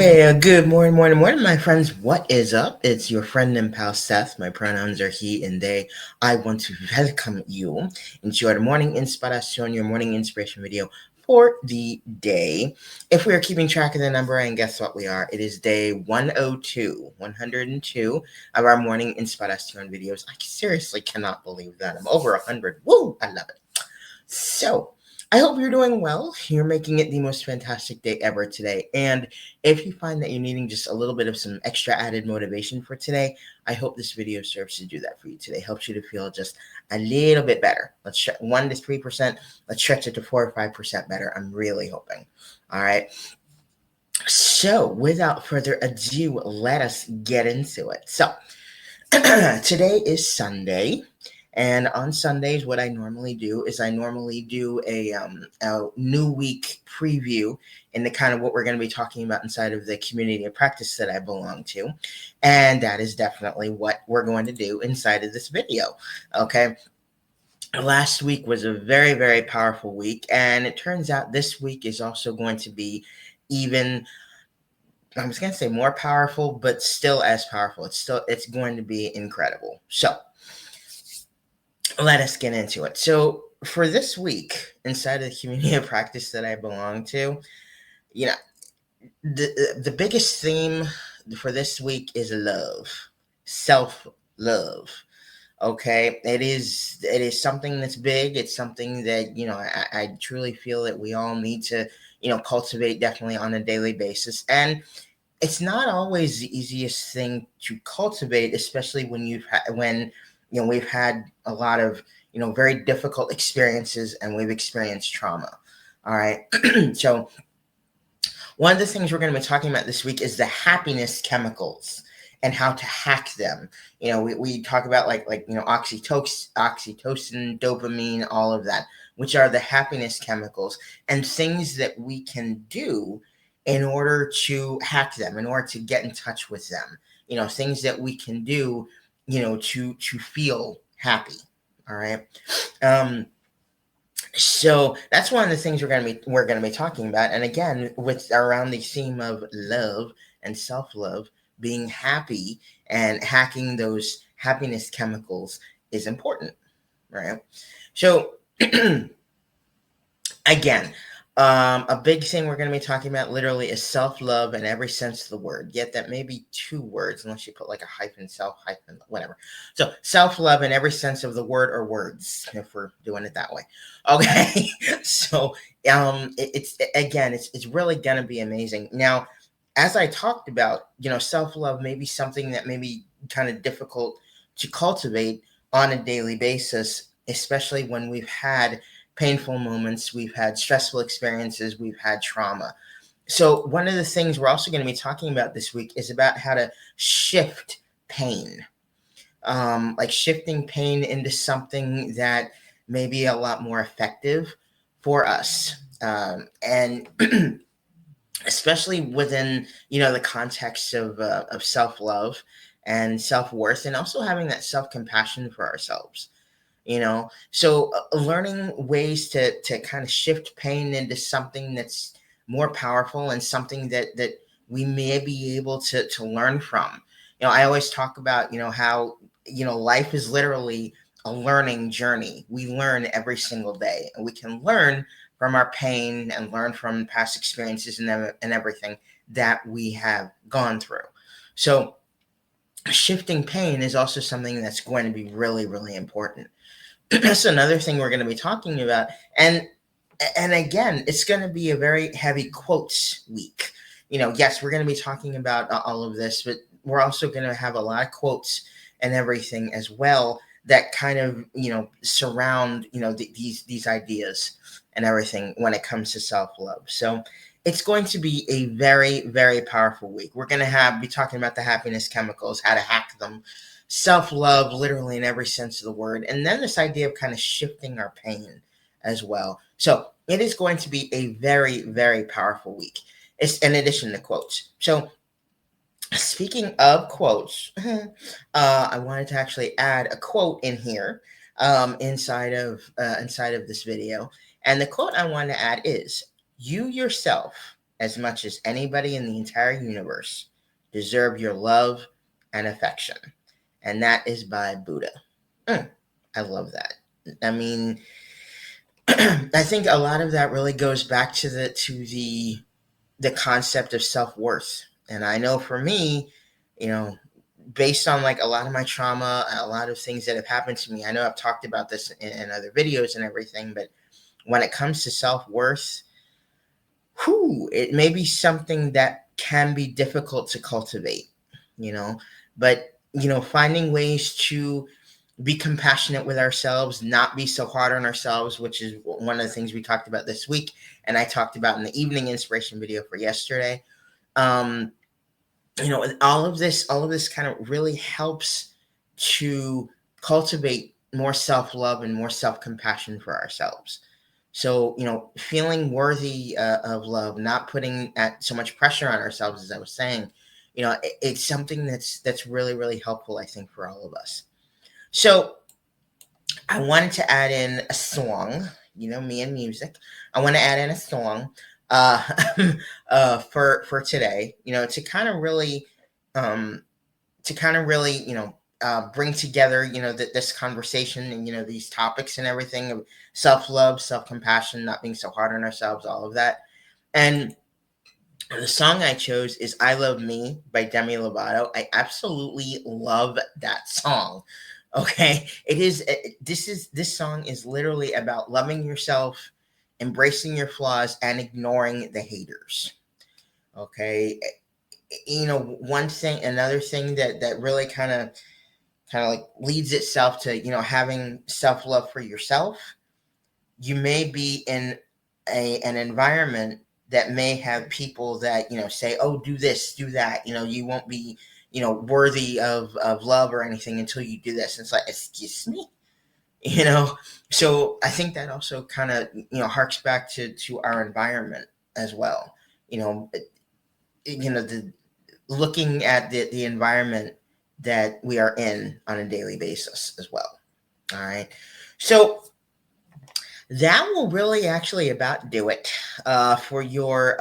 Good morning, my friends. What is up? It's your friend and pal Seth. My pronouns are he and they. I want to welcome you into your morning inspiration, your morning inspiration video for the day. If we are keeping track of the number, and guess what we are? It is day 102 of our morning inspiration videos. I seriously cannot believe that. I'm over 100. Woo! I love it. So, I hope you're doing well. You're making it the most fantastic day ever today. And if you find that you're needing just a little bit of some extra added motivation for today, I hope this video serves to do that for you today. Helps you to feel just a little bit better. Let's check 1 to 3%. Let's stretch it to 4 or 5% better. I'm really hoping. All right. So, without further ado, let us get into it. So, today is Sunday. And on Sundays, what I normally do is I normally do a new week preview in the kind of what we're going to be talking about inside of the community of practice that I belong to. And that is definitely what we're going to do inside of this video. Okay. Last week was a very, very powerful week. And it turns out this week is also going to be even, I was going to say more powerful, but still as powerful. It's going to be incredible. So, let us get into it. So for this week, inside of the community of practice that I belong to, you know, the biggest theme for this week is love, self-love. Okay, it is something that's big. It's something that I truly feel that we all need to cultivate definitely on a daily basis, and it's not always the easiest thing to cultivate, especially when we've had a lot of very difficult experiences and we've experienced trauma. All right. So one of the things we're going to be talking about this week is the happiness chemicals and how to hack them. We talk about like oxytocin, dopamine, all of that, which are the happiness chemicals and things that we can do in order to hack them, in order to get in touch with them. Things that we can do, to feel happy. All right. So that's one of the things we're gonna be talking about. And again, with around the theme of love and self-love, being happy and hacking those happiness chemicals is important, right? So again, a big thing we're going to be talking about literally is self-love in every sense of the word. Yet that may be 2 words, unless you put like a hyphen, self, hyphen, whatever. So self-love in every sense of the word or words, if we're doing it that way. Okay. So it's really going to be amazing. Now, as I talked about, self-love may be something that may be kind of difficult to cultivate on a daily basis, especially when we've had painful moments, we've had stressful experiences, we've had trauma. So one of the things we're also going to be talking about this week is about how to shift pain, like shifting pain into something that may be a lot more effective for us, and especially within the context of self-love and self-worth, and also having that self-compassion for ourselves. So learning ways to kind of shift pain into something that's more powerful and something that we may be able to learn from. I always talk about how life is literally a learning journey. We learn every single day, and we can learn from our pain and learn from past experiences and everything that we have gone through. So shifting pain is also something that's going to be really, really important. That's another thing we're going to be talking about. And again, it's going to be a very heavy quotes week. Yes, we're going to be talking about all of this, but we're also going to have a lot of quotes and everything as well that kind of, surround, these ideas and everything when it comes to self-love. So it's going to be a very, very powerful week. We're going to be talking about the happiness chemicals, how to hack them, self-love literally in every sense of the word, and then this idea of kind of shifting our pain as well. So it is going to be a very, very powerful week. It's in addition to quotes. So speaking of quotes, I wanted to actually add a quote in here, inside of this video, and the quote I want to add is, "You yourself as much as anybody in the entire universe, deserve your love and affection. And that is by Buddha. I love that. I mean, I think a lot of that really goes back to the concept of self-worth. And I know for me, you know, based on like a lot of my trauma, a lot of things that have happened to me, I know I've talked about this in other videos and everything, but when it comes to self-worth, it may be something that can be difficult to cultivate, you know, but finding ways to be compassionate with ourselves, not be so hard on ourselves, which is one of the things we talked about this week, and I talked about in the evening inspiration video for yesterday. Um, all of this kind of really helps to cultivate more self-love and more self-compassion for ourselves. So, feeling worthy of love, not putting so much pressure on ourselves, as I was saying, it's something that's really, really helpful, I think, for all of us. So I wanted to add in a song, me and music. I want to add in a song uh, for today, um, to kind of really, bring together, this conversation and, these topics and everything of self-love, self-compassion, not being so hard on ourselves, all of that. And the song I chose is "I Love Me" by Demi Lovato. I absolutely love that song. Okay, this song is literally about loving yourself, embracing your flaws, and ignoring the haters. Okay, another thing that really kind of like leads itself to having self-love for yourself. You may be in an environment that may have people that say, oh, do this, do that, you won't be worthy of love or anything until you do this. And it's like, excuse me, so I think that also kind of harks back to our environment as well. The looking at the environment that we are in on a daily basis as well. All right, so that will really actually about do it for your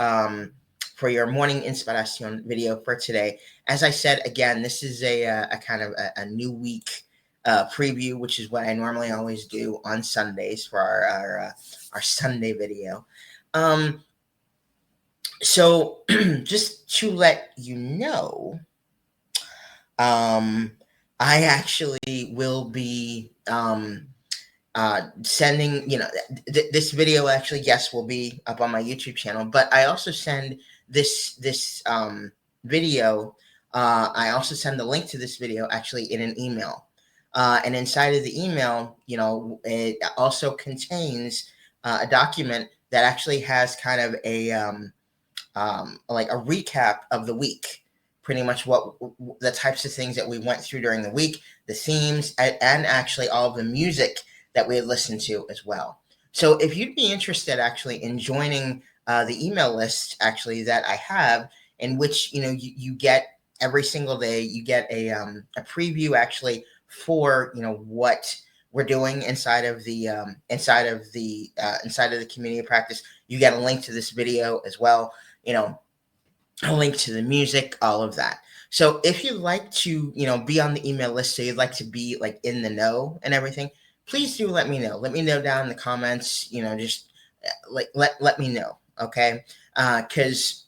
morning inspiration video for today. As I said, again, this is a kind of a new week preview, which is what I normally always do on Sundays for our Sunday video. So just to let you know, I actually will be sending, this video actually, yes, will be up on my YouTube channel, but I also send this video. I also send the link to this video actually in an email. And inside of the email, it also contains a document that actually has kind of like a recap of the week, pretty much what the types of things that we went through during the week, the themes, and actually all of the music that we had listened to as well. So if you'd be interested actually in joining the email list actually that I have, in which you get every single day, you get a preview actually for what we're doing inside of the community of practice. You get a link to this video as well, a link to the music, all of that. So if you'd like to be on the email list, so you'd like to be like in the know and everything, please do let me know. Let me know down in the comments. Just like let me know, okay? Because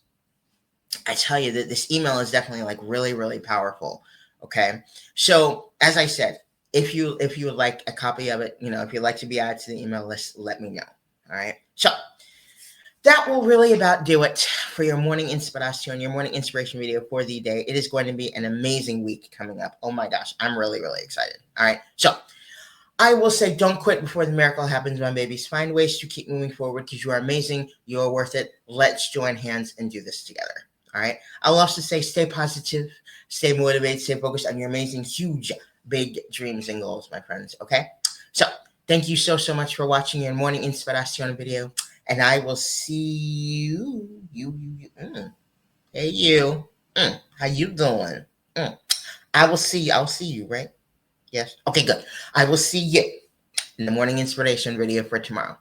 I tell you that this email is definitely like really, really powerful. Okay, so as I said, if you would like a copy of it, if you'd like to be added to the email list, let me know. All right. So that will really about do it for your morning inspiration, your morning inspiration video for the day. It is going to be an amazing week coming up. Oh my gosh, I'm really, really excited. All right. So I will say, don't quit before the miracle happens, my babies. Find ways to keep moving forward because you are amazing. You are worth it. Let's join hands and do this together. All right. I'll also say, stay positive, stay motivated, stay focused on your amazing, huge, big dreams and goals, my friends. Okay. So thank you so much for watching your morning inspiration video. And I will see you. Hey, you. How you doing? I'll see you, right? Yes. Okay, good. I will see you in the morning inspiration video for tomorrow.